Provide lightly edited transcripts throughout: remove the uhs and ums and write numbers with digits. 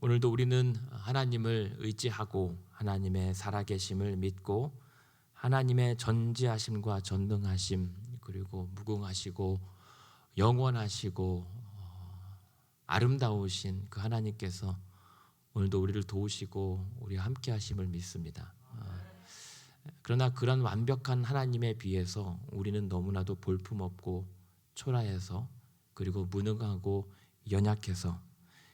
오늘도 우리는 하나님을 의지하고 하나님의 살아계심을 믿고 하나님의 전지하심과 전능하심 그리고 무궁하시고 영원하시고 아름다우신 그 하나님께서 오늘도 우리를 도우시고 우리와 함께 하심을 믿습니다. 그러나 그런 완벽한 하나님에 비해서 우리는 너무나도 볼품없고 초라해서 그리고 무능하고 연약해서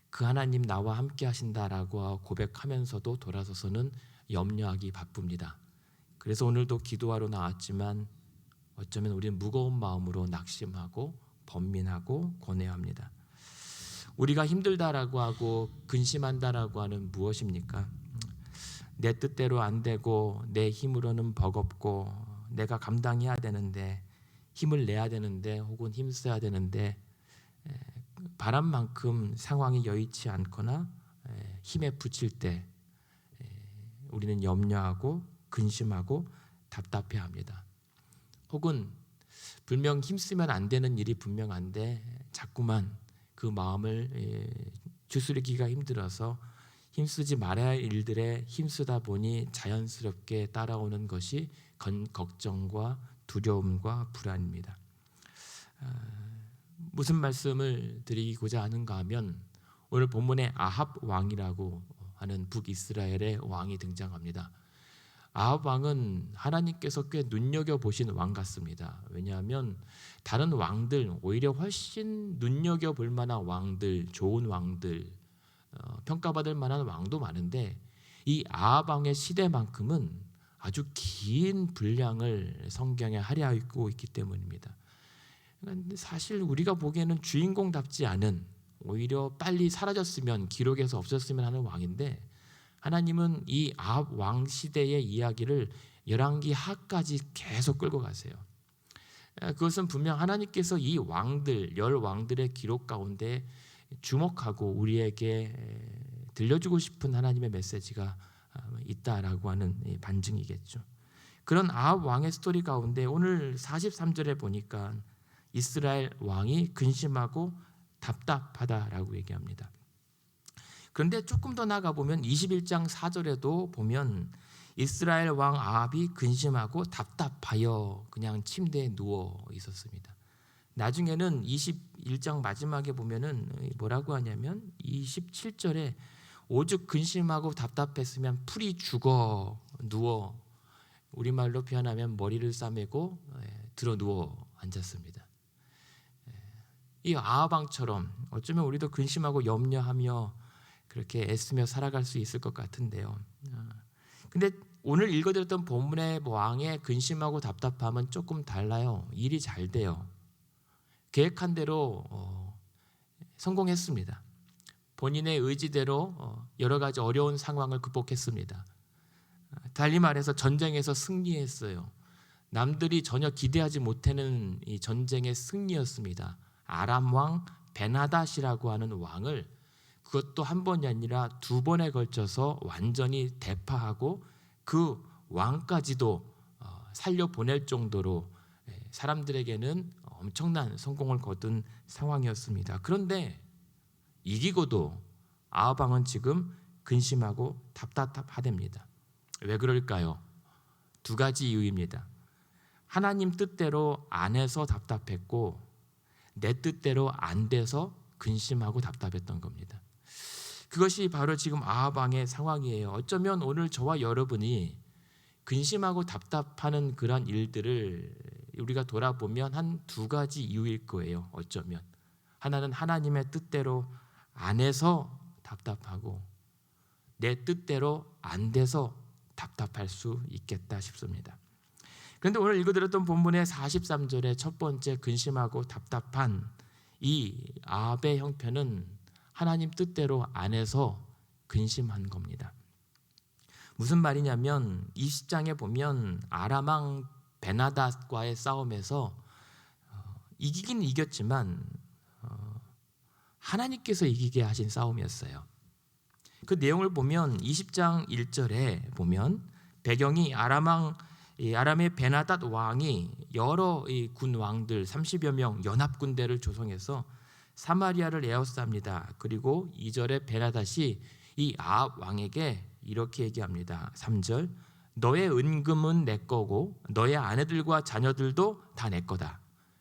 그 하나님 나와 함께 하신다라고 고백하면서도 돌아서서는 염려하기 바쁩니다. 그래서 오늘도 기도하러 나왔지만 어쩌면 우리는 무거운 마음으로 낙심하고 번민하고 고뇌합니다. 우리가 힘들다라고 하고 근심한다라고 하는 무엇입니까? 내 뜻대로 안 되고 내 힘으로는 버겁고 내가 감당해야 되는데 힘을 내야 되는데 혹은 힘써야 되는데 바람 만큼 상황이 여의치 않거나 힘에 부칠 때 우리는 염려하고 근심하고 답답해합니다. 혹은 분명 힘쓰면 안 되는 일이 분명한데 자꾸만 그 마음을 추스르기가 힘들어서 힘쓰지 말아야 할 일들에 힘쓰다 보니 자연스럽게 따라오는 것이 걱정과 두려움과 불안입니다. 무슨 말씀을 드리고자 하는가 하면 오늘 본문에 아합 왕이라고 하는 북이스라엘의 왕이 등장합니다. 아합 왕은 하나님께서 꽤 눈여겨보신 왕 같습니다. 왜냐하면 다른 왕들 오히려 훨씬 눈여겨볼 만한 왕들, 좋은 왕들, 평가받을 만한 왕도 많은데 이 아합 왕의 시대만큼은 아주 긴 분량을 성경에 할애하고 있기 때문입니다. 사실 우리가 보기에는 주인공답지 않은 오히려 빨리 사라졌으면 기록에서 없었으면 하는 왕인데 하나님은 이 아합 왕 시대의 이야기를 열왕기 하까지 계속 끌고 가세요. 그것은 분명 하나님께서 이 왕들, 열 왕들의 기록 가운데 주목하고 우리에게 들려주고 싶은 하나님의 메시지가 있다라고 하는 반증이겠죠. 그런 아합 왕의 스토리 가운데 오늘 43절에 보니까 이스라엘 왕이 근심하고 답답하다라고 얘기합니다. 그런데 조금 더 나가 보면 21장 4절에도 보면 이스라엘 왕 아합이 근심하고 답답하여 그냥 침대에 누워 있었습니다. 나중에는 21장 마지막에 보면은 뭐라고 하냐면 27절에 오죽 근심하고 답답했으면 풀이 죽어 누워 우리말로 표현하면 머리를 싸매고 들어 누워 앉았습니다. 이 아합 왕처럼 어쩌면 우리도 근심하고 염려하며 그렇게 애쓰며 살아갈 수 있을 것 같은데요. 근데 오늘 읽어드렸던 본문의 왕의 근심하고 답답함은 조금 달라요. 일이 잘 돼요. 계획한 대로 성공했습니다. 본인의 의지대로 여러 가지 어려운 상황을 극복했습니다. 달리 말해서 전쟁에서 승리했어요. 남들이 전혀 기대하지 못하는 이 전쟁의 승리였습니다. 아람 왕 베나닷이라고 하는 왕을 그것도 한 번이 아니라 두 번에 걸쳐서 완전히 대파하고 그 왕까지도 살려보낼 정도로 사람들에게는 엄청난 성공을 거둔 상황이었습니다. 그런데 이기고도 아합 왕은 지금 근심하고 답답하답니다. 왜 그럴까요? 두 가지 이유입니다. 하나님 뜻대로 안 해서 답답했고 내 뜻대로 안 돼서 근심하고 답답했던 겁니다. 그것이 바로 지금 아합 왕의 상황이에요. 어쩌면 오늘 저와 여러분이 근심하고 답답하는 그런 일들을 우리가 돌아보면 한 두 가지 이유일 거예요. 어쩌면 하나는 하나님의 뜻대로 안 해서 답답하고 내 뜻대로 안 돼서 답답할 수 있겠다 싶습니다. 그런데 오늘 읽어드렸던 본문의 43절의 첫 번째 근심하고 답답한 이 아합의 형편은 하나님 뜻대로 안 해서 근심한 겁니다. 무슨 말이냐면 20장에 보면 아람 왕 베나닷과의 싸움에서 이기긴 이겼지만 하나님께서 이기게 하신 싸움이었어요. 그 내용을 보면 20장 1절에 보면 배경이 아람의 베나닷 왕이 여러 군 왕들 30여 명 연합 군대를 조성해서 사마리아를 에워쌉니다. 그리고 2절에 베나닷이 이 아합 왕에게 이렇게 얘기합니다. 3절, 너의 은금은 내 거고 너의 아내들과 자녀들도 다 내 거다.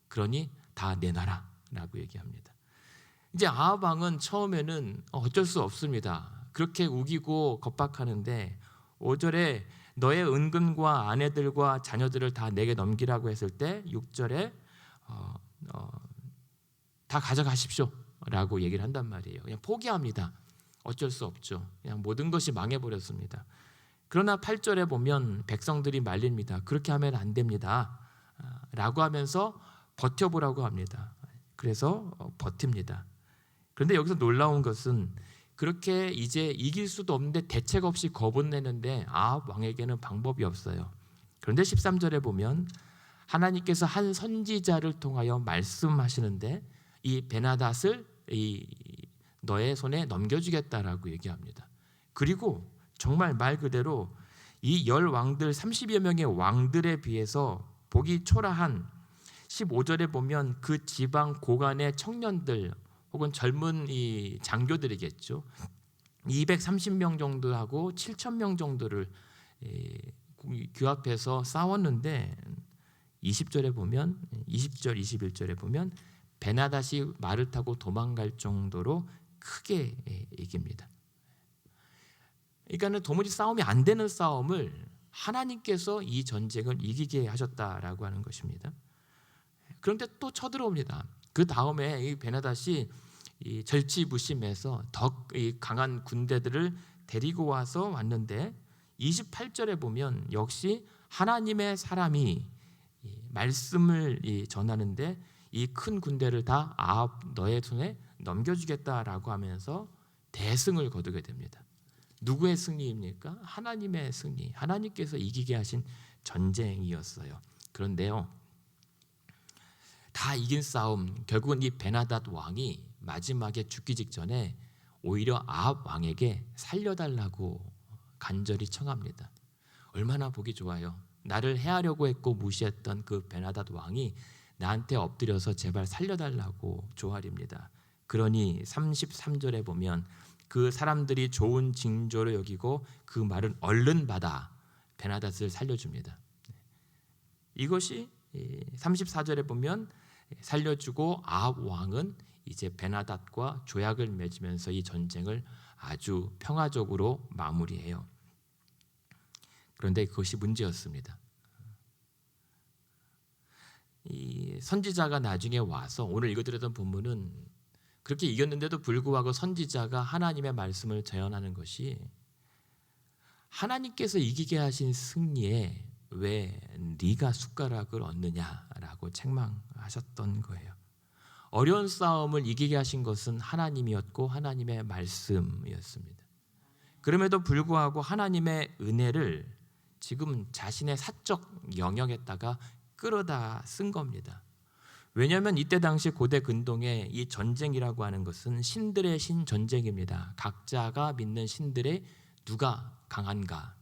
그러니 다 내놔라 라고 얘기합니다. 이제 아합 왕은 처음에는 어쩔 수 없습니다. 그렇게 우기고 겁박하는데 5절에 너의 은금과 아내들과 자녀들을 다 내게 넘기라고 했을 때 6절에 다 가져가십시오 라고 얘기를 한단 말이에요. 그냥 포기합니다. 어쩔 수 없죠. 그냥 모든 것이 망해버렸습니다. 그러나 8절에 보면 백성들이 말립니다. 그렇게 하면 안 됩니다 라고 하면서 버텨보라고 합니다. 그래서 버팁니다. 그런데 여기서 놀라운 것은 그렇게 이제 이길 수도 없는데 대책 없이 겁은 내는데 아합 왕에게는 방법이 없어요. 그런데 13절에 보면 하나님께서 한 선지자를 통하여 말씀하시는데 이 베나닷을 너의 손에 넘겨주겠다라고 얘기합니다. 그리고 정말 말 그대로 이 10왕들 30여 명의 왕들에 비해서 보기 초라한 15절에 보면 그 지방 고관의 청년들 혹은 젊은 이 장교들이겠죠. 230명 정도 하고 7,000명 정도를 규합해서 싸웠는데 20절에 보면 20절 21절에 보면 베나닷이 말을 타고 도망갈 정도로 크게 이깁니다. 그러니까는 도무지 싸움이 안 되는 싸움을 하나님께서 이 전쟁을 이기게 하셨다라고 하는 것입니다. 그런데 또 쳐들어옵니다. 그 다음에 이 베나닷이 절치부심해서 더 강한 군대들을 데리고 와서 왔는데 28절에 보면 역시 하나님의 사람이 말씀을 전하는데 이 큰 군대를 다 아합 너의 손에 넘겨주겠다라고 하면서 대승을 거두게 됩니다. 누구의 승리입니까? 하나님의 승리. 하나님께서 이기게 하신 전쟁이었어요. 그런데요, 다 이긴 싸움, 결국은 이 베나닷 왕이 마지막에 죽기 직전에 오히려 아합 왕에게 살려달라고 간절히 청합니다. 얼마나 보기 좋아요. 나를 해하려고 했고 무시했던 그 베나닷 왕이 나한테 엎드려서 제발 살려달라고 조아립니다. 그러니 33절에 보면 그 사람들이 좋은 징조로 여기고 그 말은 얼른 받아 베나닷을 살려줍니다. 이것이 34절에 보면 살려주고 아합 왕은 이제 베나닷과 조약을 맺으면서 이 전쟁을 아주 평화적으로 마무리해요. 그런데 그것이 문제였습니다. 이 선지자가 나중에 와서 오늘 읽어드렸던 본문은 그렇게 이겼는데도 불구하고 선지자가 하나님의 말씀을 재현하는 것이 하나님께서 이기게 하신 승리에 왜 네가 숟가락을 얹느냐라고 책망하셨던 거예요. 어려운 싸움을 이기게 하신 것은 하나님이었고 하나님의 말씀이었습니다. 그럼에도 불구하고 하나님의 은혜를 지금 자신의 사적 영역에다가 끌어다 쓴 겁니다. 왜냐하면 이때 당시 고대 근동에 이 전쟁이라고 하는 것은 신들의 신 전쟁입니다. 각자가 믿는 신들의 누가 강한가.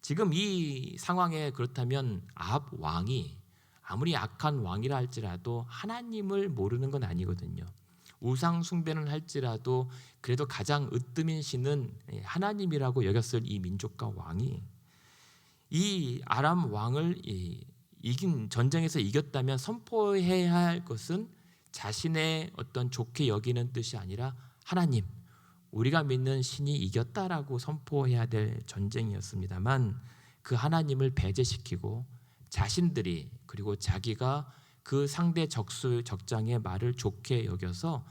지금 이 상황에 그렇다면 아합 왕이 아무리 악한 왕이라 할지라도 하나님을 모르는 건 아니거든요. 우상 숭배는 할지라도 그래도 가장 으뜸인 신은 하나님이라고 여겼을 이 민족과 왕이 이 아람 왕을 이긴 전쟁에서 이겼다면 선포해야 할 것은 자신의 어떤 좋게 여기는 뜻이 아니라 하나님, 우리가 믿는 신이 이겼다라고 선포해야 될 전쟁이었습니다만 그 하나님을 배제시키고 자신들이 그리고 자기가 그 상대 적장의 말을 좋게 여겨서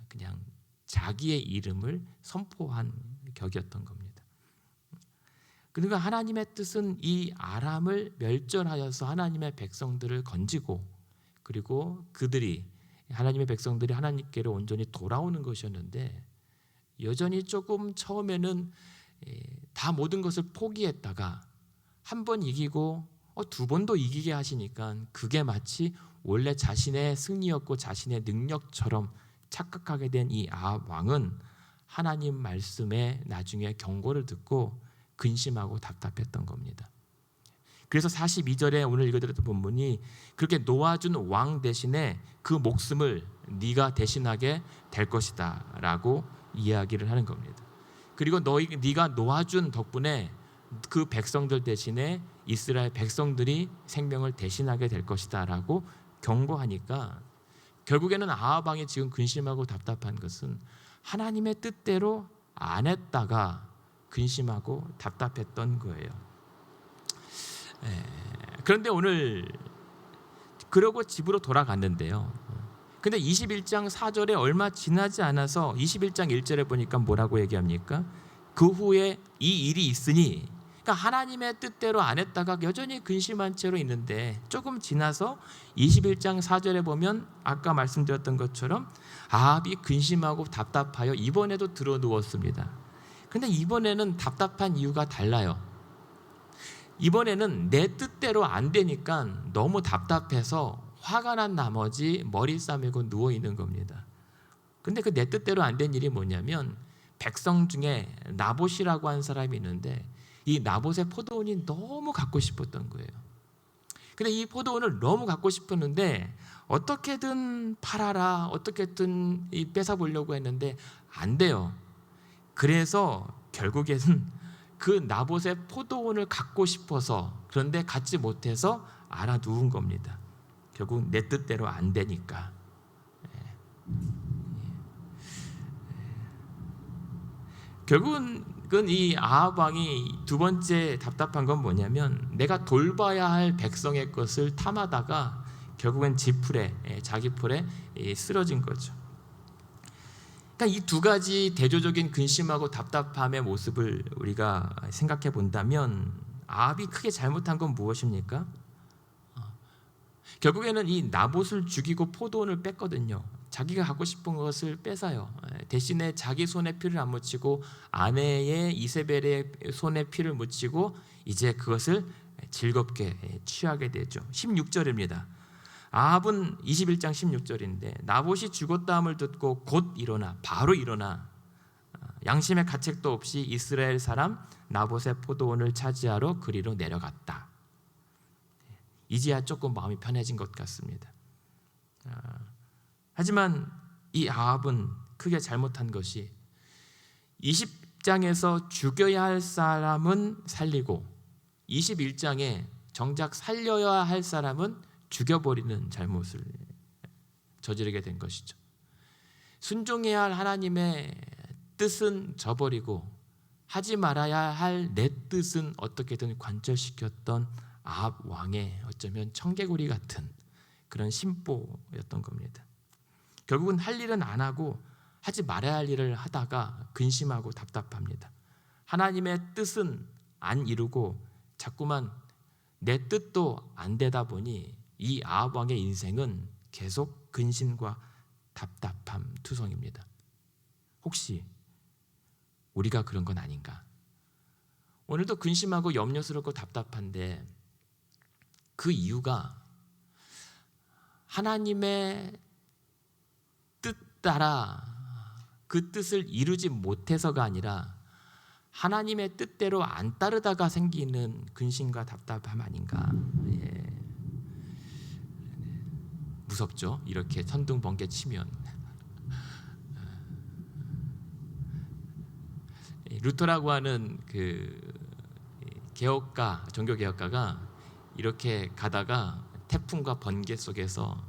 그냥 자기의 이름을 선포한 격이었던 겁니다. 그러니까 하나님의 뜻은 이 아람을 멸절하여서 하나님의 백성들을 건지고 그리고 하나님의 백성들이 하나님께로 온전히 돌아오는 것이었는데 여전히 조금 처음에는 다 모든 것을 포기했다가 한 번 이기고 두 번도 이기게 하시니까 그게 마치 원래 자신의 승리였고 자신의 능력처럼 착각하게 된 이 아합 왕은 하나님 말씀에 나중에 경고를 듣고 근심하고 답답했던 겁니다. 그래서 42절에 오늘 읽어드렸던 본문이 그렇게 놓아준 왕 대신에 그 목숨을 네가 대신하게 될 것이다 라고 이야기를 하는 겁니다. 그리고 네가 놓아준 덕분에 그 백성들 대신에 이스라엘 백성들이 생명을 대신하게 될 것이다 라고 경고하니까 결국에는 아합 왕이 지금 근심하고 답답한 것은 하나님의 뜻대로 안 했다가 근심하고 답답했던 거예요. 그런데 오늘 그러고 집으로 돌아갔는데요. 근데 21장 4절에 얼마 지나지 않아서 21장 1절에 보니까 뭐라고 얘기합니까? 그 후에 이 일이 있으니, 그러니까 하나님의 뜻대로 안 했다가 여전히 근심한 채로 있는데 조금 지나서 21장 4절에 보면 아까 말씀드렸던 것처럼 아합이 근심하고 답답하여 이번에도 들어 누웠습니다. 근데 이번에는 답답한 이유가 달라요. 이번에는 내 뜻대로 안 되니까 너무 답답해서 화가 난 나머지 머리 싸매고 누워 있는 겁니다. 근데 그 내 뜻대로 안 된 일이 뭐냐면 백성 중에 나봇이라고 하는 사람이 있는데 이 나봇의 포도원이 너무 갖고 싶었던 거예요. 근데 이 포도원을 너무 갖고 싶었는데 어떻게든 팔아라, 어떻게든 뺏어보려고 했는데 안 돼요. 그래서 결국에는 그 나봇의 포도원을 갖고 싶어서, 그런데 갖지 못해서 알아 누운 겁니다. 결국 내 뜻대로 안 되니까. 결국은 이 아합 왕이 두 번째 답답한 건 뭐냐면 내가 돌봐야 할 백성의 것을 탐하다가 결국엔 자기 풀에 쓰러진 거죠. 그러니까 이 두 가지 대조적인 근심하고 답답함의 모습을 우리가 생각해 본다면 아합이 크게 잘못한 건 무엇입니까? 결국에는 이 나봇을 죽이고 포도원을 뺐거든요. 자기가 갖고 싶은 것을 뺏어요. 대신에 자기 손에 피를 안 묻히고 아내의 이세벨의 손에 피를 묻히고 이제 그것을 즐겁게 취하게 되죠. 16절입니다. 아합은 21장 16절인데 나봇이 죽었다함을 듣고 바로 일어나 양심의 가책도 없이 이스라엘 사람 나봇의 포도원을 차지하러 그리로 내려갔다. 이제야 조금 마음이 편해진 것 같습니다. 하지만 이 아합은 크게 잘못한 것이 20장에서 죽여야 할 사람은 살리고 21장에 정작 살려야 할 사람은 죽여버리는 잘못을 저지르게 된 것이죠. 순종해야 할 하나님의 뜻은 저버리고 하지 말아야 할 내 뜻은 어떻게든 관철시켰던 아합 왕의 어쩌면 청개구리 같은 그런 심보였던 겁니다. 결국은 할 일은 안 하고 하지 말아야 할 일을 하다가 근심하고 답답합니다. 하나님의 뜻은 안 이루고 자꾸만 내 뜻도 안 되다 보니 이 아합 왕의 인생은 계속 근심과 답답함 투성입니다. 혹시 우리가 그런 건 아닌가? 오늘도 근심하고 염려스럽고 답답한데 그 이유가 하나님의 뜻 따라 그 뜻을 이루지 못해서가 아니라 하나님의 뜻대로 안 따르다가 생기는 근심과 답답함 아닌가? 무섭죠? 이렇게 천둥 번개 치면. 루터라고 하는 그 개혁가, 종교 개혁가가 이렇게 가다가 태풍과 번개 속에서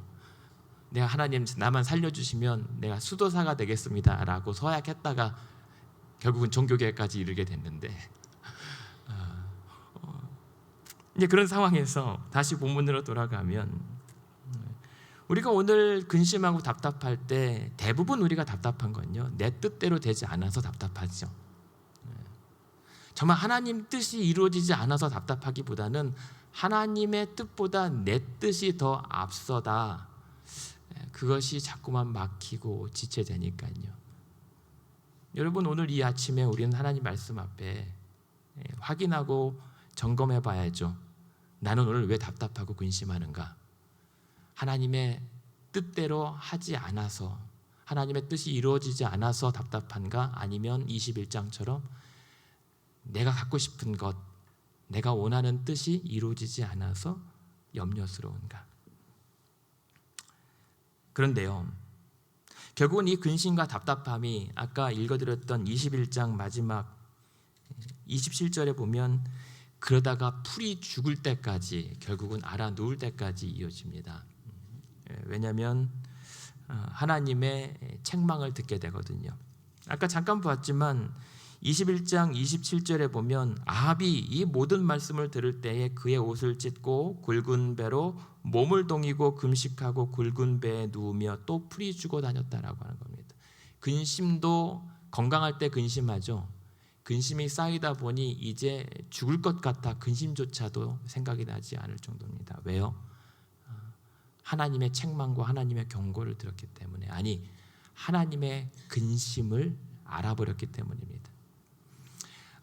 내가 하나님 나만 살려주시면 내가 수도사가 되겠습니다라고 서약했다가 결국은 종교개혁까지 이르게 됐는데 이제 그런 상황에서 다시 본문으로 돌아가면 우리가 오늘 근심하고 답답할 때 대부분 우리가 답답한 건요 내 뜻대로 되지 않아서 답답하죠. 정말 하나님 뜻이 이루어지지 않아서 답답하기보다는 하나님의 뜻보다 내 뜻이 더 앞서다. 그것이 자꾸만 막히고 지체되니까요. 여러분 오늘 이 아침에 우리는 하나님 말씀 앞에 확인하고 점검해 봐야죠. 나는 오늘 왜 답답하고 근심하는가? 하나님의 뜻대로 하지 않아서 하나님의 뜻이 이루어지지 않아서 답답한가? 아니면 21장처럼 내가 갖고 싶은 것, 내가 원하는 뜻이 이루어지지 않아서 염려스러운가? 그런데요, 결국은 이 근심과 답답함이 아까 읽어드렸던 21장 마지막 27절에 보면 그러다가 풀이 죽을 때까지, 결국은 알아놓을 때까지 이어집니다. 왜냐하면 하나님의 책망을 듣게 되거든요. 아까 잠깐 봤지만 21장 27절에 보면 아합이 이 모든 말씀을 들을 때에 그의 옷을 찢고 굵은 배로 몸을 동이고 금식하고 굵은 배에 누우며 또 풀이 주고 다녔다라고 하는 겁니다. 근심도 건강할 때 근심하죠. 근심이 쌓이다 보니 이제 죽을 것 같아 근심조차도 생각이 나지 않을 정도입니다. 왜요? 하나님의 책망과 하나님의 경고를 들었기 때문에, 아니 하나님의 근심을 알아버렸기 때문입니다.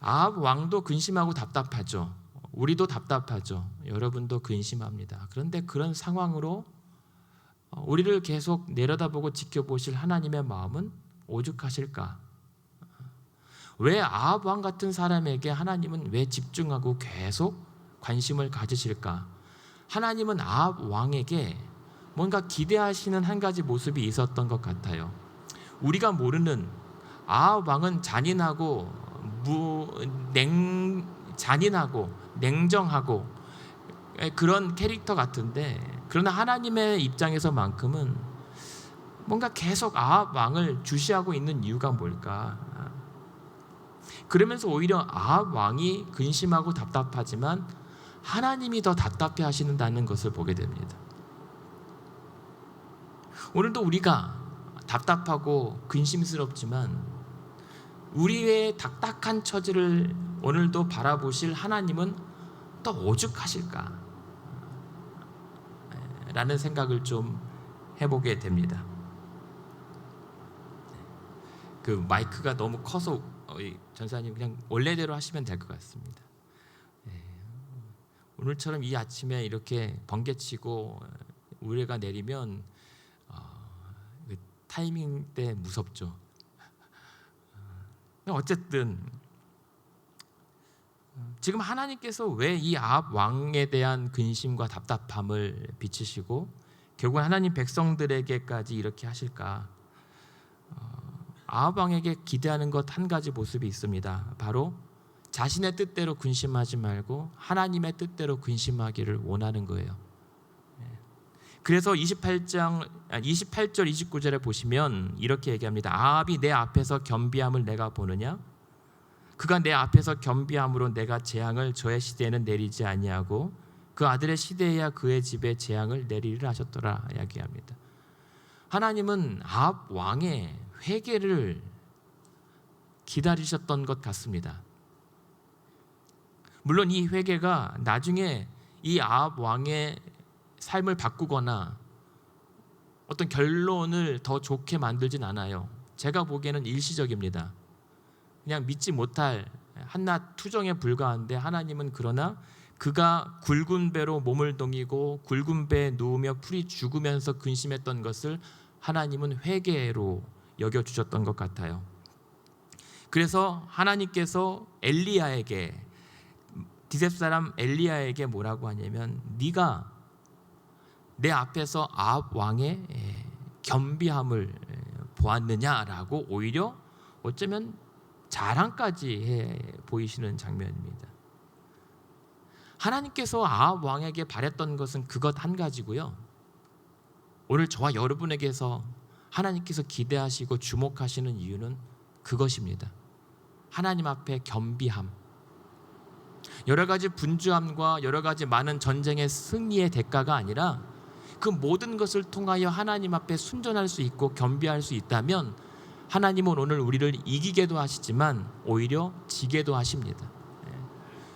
아합 왕도 근심하고 답답하죠. 우리도 답답하죠. 여러분도 근심합니다. 그런데 그런 상황으로 우리를 계속 내려다보고 지켜보실 하나님의 마음은 오죽하실까? 왜 아합 왕 같은 사람에게 하나님은 왜 집중하고 계속 관심을 가지실까? 하나님은 아합 왕에게 뭔가 기대하시는 한 가지 모습이 있었던 것 같아요. 우리가 모르는, 아합 왕은 잔인하고 냉정하고 그런 캐릭터 같은데, 그러나 하나님의 입장에서만큼은 뭔가 계속 아합 왕을 주시하고 있는 이유가 뭘까? 그러면서 오히려 아합 왕이 근심하고 답답하지만 하나님이 더 답답해 하시는다는 것을 보게 됩니다. 오늘도 우리가 답답하고 근심스럽지만 우리의 딱딱한 처지를 오늘도 바라보실 하나님은 또 오죽하실까? 라는 생각을 좀 해보게 됩니다. 그 마이크가 너무 커서 전사님 그냥 원래대로 하시면 될 것 같습니다. 오늘처럼 이 아침에 이렇게 번개치고 우레가 내리면 타이밍 때 무섭죠. 어쨌든 지금 하나님께서 왜 이 아합 왕에 대한 근심과 답답함을 비치시고 결국 하나님 백성들에게까지 이렇게 하실까? 아합 왕에게 기대하는 것 한 가지 모습이 있습니다. 바로 자신의 뜻대로 근심하지 말고 하나님의 뜻대로 근심하기를 원하는 거예요. 그래서 28절 29절에 보시면 이렇게 얘기합니다. 아합이 내 앞에서 겸비함을 내가 보느냐? 그가 내 앞에서 겸비함으로 내가 재앙을 저의 시대에는 내리지 아니하고 그 아들의 시대에야 그의 집에 재앙을 내리리라 하셨더라 이야기합니다. 하나님은 아합 왕의 회개를 기다리셨던 것 같습니다. 물론 이 회개가 나중에 이 아합 왕의 삶을 바꾸거나 어떤 결론을 더 좋게 만들진 않아요. 제가 보기에는 일시적입니다. 그냥 믿지 못할 한낱 투정에 불과한데 하나님은 그러나 그가 굵은 배로 몸을 동이고 굵은 배에 누우며 풀이 죽으면서 근심했던 것을 하나님은 회개로 여겨주셨던 것 같아요. 그래서 하나님께서 엘리야에게, 디셉 사람 엘리야에게 뭐라고 하냐면 네가 내 앞에서 아합 왕의 겸비함을 보았느냐라고 오히려 어쩌면 자랑까지 해 보이시는 장면입니다. 하나님께서 아합 왕에게 바랬던 것은 그것 한 가지고요. 오늘 저와 여러분에게서 하나님께서 기대하시고 주목하시는 이유는 그것입니다. 하나님 앞에 겸비함. 여러 가지 분주함과 여러 가지 많은 전쟁의 승리의 대가가 아니라 그 모든 것을 통하여 하나님 앞에 순전할 수 있고 겸비할 수 있다면 하나님은 오늘 우리를 이기게도 하시지만 오히려 지게도 하십니다.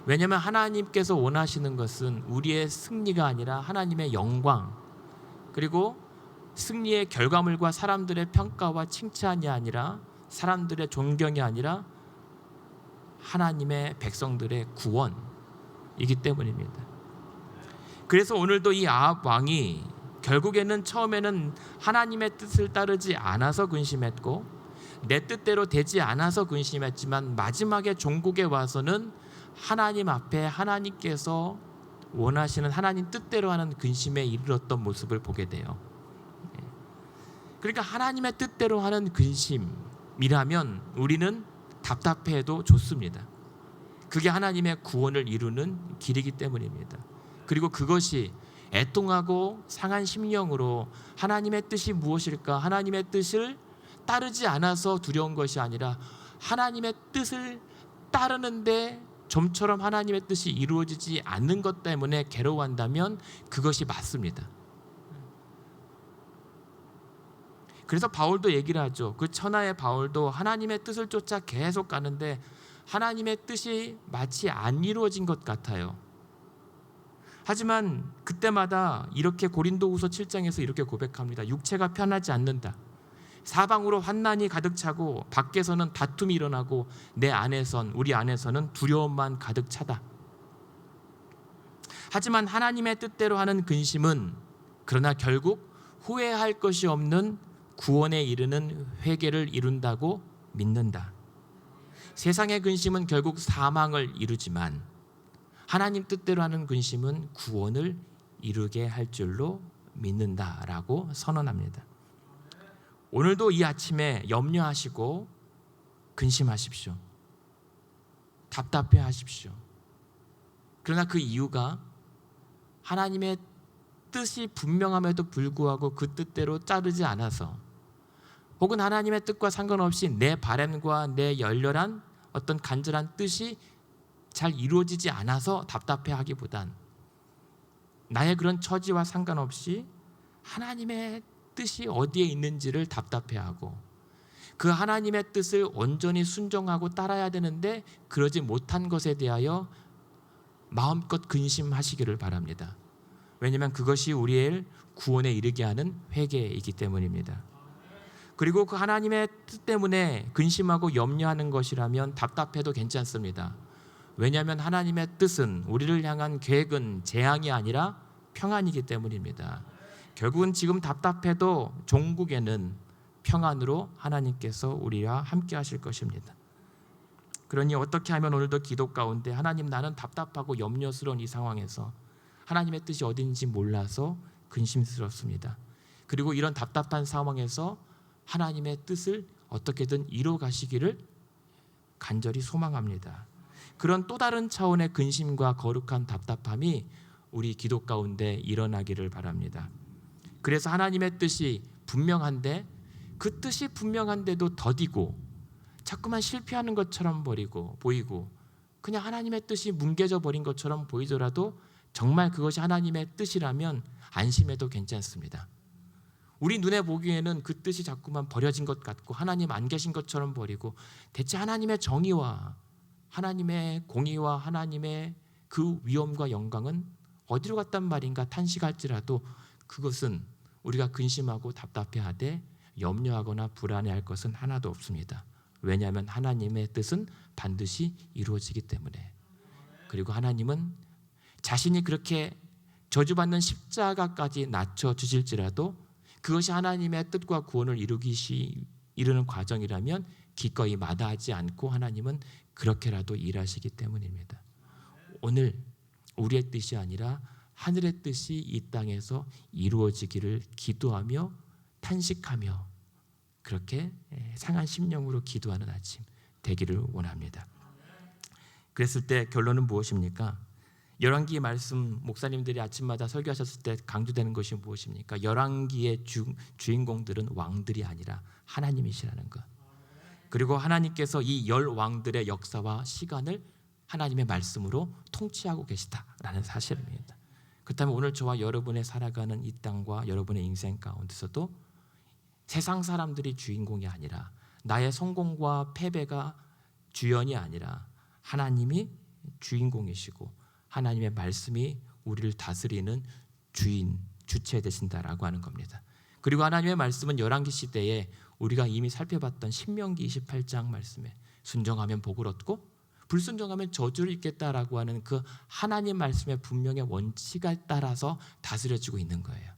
왜냐하면 하나님께서 원하시는 것은 우리의 승리가 아니라 하나님의 영광, 그리고 승리의 결과물과 사람들의 평가와 칭찬이 아니라 사람들의 존경이 아니라 하나님의 백성들의 구원이기 때문입니다. 그래서 오늘도 이 아합 왕이 결국에는 처음에는 하나님의 뜻을 따르지 않아서 근심했고 내 뜻대로 되지 않아서 근심했지만 마지막에 종국에 와서는 하나님 앞에 하나님께서 원하시는 하나님 뜻대로 하는 근심에 이르렀던 모습을 보게 돼요. 그러니까 하나님의 뜻대로 하는 근심이라면 우리는 답답해도 좋습니다. 그게 하나님의 구원을 이루는 길이기 때문입니다. 그리고 그것이 애통하고 상한 심령으로 하나님의 뜻이 무엇일까? 하나님의 뜻을 따르지 않아서 두려운 것이 아니라 하나님의 뜻을 따르는데 좀처럼 하나님의 뜻이 이루어지지 않는 것 때문에 괴로워한다면 그것이 맞습니다. 그래서 바울도 얘기를 하죠. 그 천하의 바울도 하나님의 뜻을 쫓아 계속 가는데 하나님의 뜻이 마치 안 이루어진 것 같아요. 하지만 그때마다 이렇게 고린도후서 7장에서 이렇게 고백합니다. 육체가 편하지 않는다. 사방으로 환난이 가득 차고 밖에서는 다툼이 일어나고 우리 안에서는 두려움만 가득 차다. 하지만 하나님의 뜻대로 하는 근심은 그러나 결국 후회할 것이 없는 구원에 이르는 회개를 이룬다고 믿는다. 세상의 근심은 결국 사망을 이루지만 하나님 뜻대로 하는 근심은 구원을 이루게 할 줄로 믿는다라고 선언합니다. 오늘도 이 아침에 염려하시고 근심하십시오. 답답해 하십시오. 그러나 그 이유가 하나님의 뜻이 분명함에도 불구하고 그 뜻대로 따르지 않아서 혹은 하나님의 뜻과 상관없이 내 바램과 내 열렬한 어떤 간절한 뜻이 잘 이루어지지 않아서 답답해 하기보단 나의 그런 처지와 상관없이 하나님의 뜻이 어디에 있는지를 답답해하고 그 하나님의 뜻을 온전히 순종하고 따라야 되는데 그러지 못한 것에 대하여 마음껏 근심하시기를 바랍니다. 왜냐하면 그것이 우리의 구원에 이르게 하는 회개이기 때문입니다. 그리고 그 하나님의 뜻 때문에 근심하고 염려하는 것이라면 답답해도 괜찮습니다. 왜냐하면 하나님의 뜻은 우리를 향한 계획은 재앙이 아니라 평안이기 때문입니다. 결국은 지금 답답해도 종국에는 평안으로 하나님께서 우리와 함께 하실 것입니다. 그러니 어떻게 하면 오늘도 기도 가운데 하나님 나는 답답하고 염려스러운 이 상황에서 하나님의 뜻이 어딘지 몰라서 근심스럽습니다. 그리고 이런 답답한 상황에서 하나님의 뜻을 어떻게든 이뤄 가시기를 간절히 소망합니다. 그런 또 다른 차원의 근심과 거룩한 답답함이 우리 기도 가운데 일어나기를 바랍니다. 그래서 하나님의 뜻이 분명한데 그 뜻이 분명한데도 더디고 자꾸만 실패하는 것처럼 보이고 그냥 하나님의 뜻이 뭉개져 버린 것처럼 보이더라도 정말 그것이 하나님의 뜻이라면 안심해도 괜찮습니다. 우리 눈에 보기에는 그 뜻이 자꾸만 버려진 것 같고 하나님 안 계신 것처럼 보이고 대체 하나님의 정의와 하나님의 공의와 하나님의 그 위엄과 영광은 어디로 갔단 말인가 탄식할지라도 그것은 우리가 근심하고 답답해하되 염려하거나 불안해할 것은 하나도 없습니다. 왜냐하면 하나님의 뜻은 반드시 이루어지기 때문에. 그리고 하나님은 자신이 그렇게 저주받는 십자가까지 낮춰주실지라도 그것이 하나님의 뜻과 구원을 이루는 과정이라면 기꺼이 마다하지 않고 하나님은 그렇게라도 일하시기 때문입니다. 오늘 우리의 뜻이 아니라 하늘의 뜻이 이 땅에서 이루어지기를 기도하며 탄식하며 그렇게 상한 심령으로 기도하는 아침 되기를 원합니다. 그랬을 때 결론은 무엇입니까? 열왕기 말씀 목사님들이 아침마다 설교하셨을 때 강조되는 것이 무엇입니까? 열왕기의 주인공들은 왕들이 아니라 하나님이시라는 것. 그리고 하나님께서 이 열 왕들의 역사와 시간을 하나님의 말씀으로 통치하고 계시다라는 사실입니다. 그렇다면 오늘 저와 여러분의 살아가는 이 땅과 여러분의 인생 가운데서도 세상 사람들이 주인공이 아니라 나의 성공과 패배가 주연이 아니라 하나님이 주인공이시고 하나님의 말씀이 우리를 다스리는 주체 되신다라고 하는 겁니다. 그리고 하나님의 말씀은 열왕기 시대에 우리가 이미 살펴봤던 신명기 28장 말씀에 순종하면 복을 얻고 불순종하면 저주를 입겠다라고 하는 그 하나님 말씀의 분명의 원칙에 따라서 다스려지고 있는 거예요.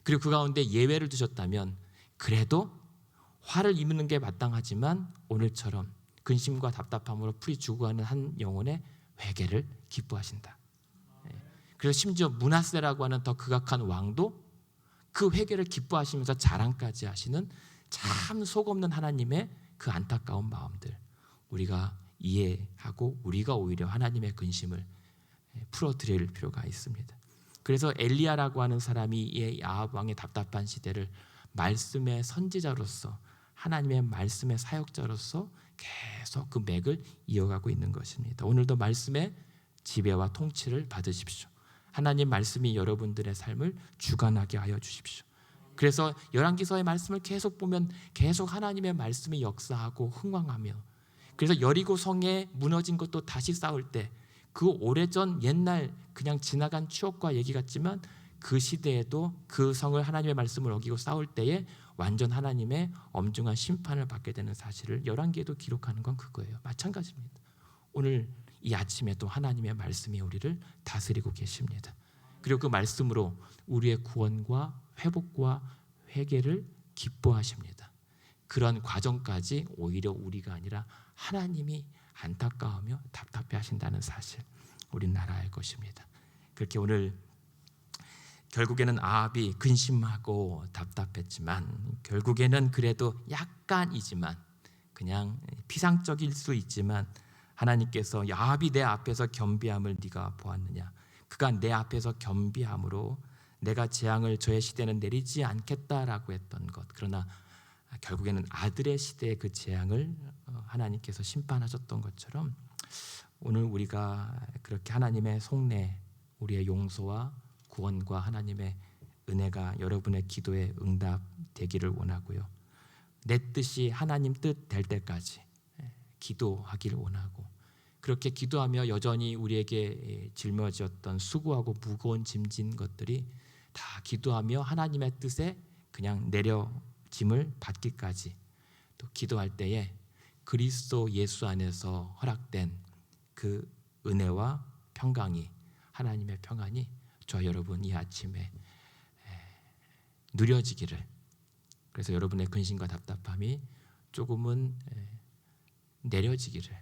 그리고 그 가운데 예외를 두셨다면 그래도 화를 입는 게 마땅하지만 오늘처럼 근심과 답답함으로 풀이 죽어가는 한 영혼의 회개를 기뻐하신다. 그래서 심지어 므낫세라고 하는 더 극악한 왕도 그 회개를 기뻐하시면서 자랑까지 하시는 참 속없는 하나님의 그 안타까운 마음들, 우리가 이해하고 우리가 오히려 하나님의 근심을 풀어드릴 필요가 있습니다. 그래서 엘리야라고 하는 사람이 이 아합 왕의 답답한 시대를 말씀의 선지자로서, 하나님의 말씀의 사역자로서 계속 그 맥을 이어가고 있는 것입니다. 오늘도 말씀의 지배와 통치를 받으십시오. 하나님 말씀이 여러분들의 삶을 주관하게 하여 주십시오. 그래서 열왕기서의 말씀을 계속 보면 계속 하나님의 말씀이 역사하고 흥왕하며, 그래서 여리고 성에 무너진 것도 다시 쌓을 때 그 오래전 옛날 그냥 지나간 추억과 얘기 같지만 그 시대에도 그 성을 하나님의 말씀을 어기고 싸울 때에 완전 하나님의 엄중한 심판을 받게 되는 사실을 열왕기에도 기록하는 건 그거예요. 마찬가지입니다. 오늘 이 아침에도 하나님의 말씀이 우리를 다스리고 계십니다. 그리고 그 말씀으로 우리의 구원과 회복과 회개를 기뻐하십니다. 그런 과정까지 오히려 우리가 아니라 하나님이 안타까워하며 답답해 하신다는 사실, 우리는 알아야 할 것입니다. 그렇게 오늘 결국에는 아합이 근심하고 답답했지만, 결국에는 그래도 약간이지만, 그냥 피상적일 수 있지만, 하나님께서 아합이 내 앞에서 겸비함을 네가 보았느냐, 그가 내 앞에서 겸비함으로 내가 재앙을 저의 시대는 내리지 않겠다라고 했던 것, 그러나 결국에는 아들의 시대의 그 재앙을 하나님께서 심판하셨던 것처럼 오늘 우리가 그렇게 하나님의 속내, 우리의 용서와 구원과 하나님의 은혜가 여러분의 기도에 응답되기를 원하고요, 내 뜻이 하나님 뜻 될 때까지 기도하기를 원하고, 그렇게 기도하며 여전히 우리에게 짊어졌던 수고하고 무거운 짐진 것들이 다 기도하며 하나님의 뜻에 그냥 내려짐을 받기까지, 또 기도할 때에 그리스도 예수 안에서 허락된 그 은혜와 평강이, 하나님의 평안이 저와 여러분 이 아침에 누려지기를, 그래서 여러분의 근심과 답답함이 조금은 내려지기를,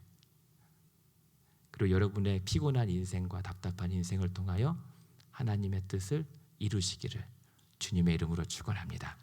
그리고 여러분의 피곤한 인생과 답답한 인생을 통하여 하나님의 뜻을 이루시기를 주님의 이름으로 축원합니다.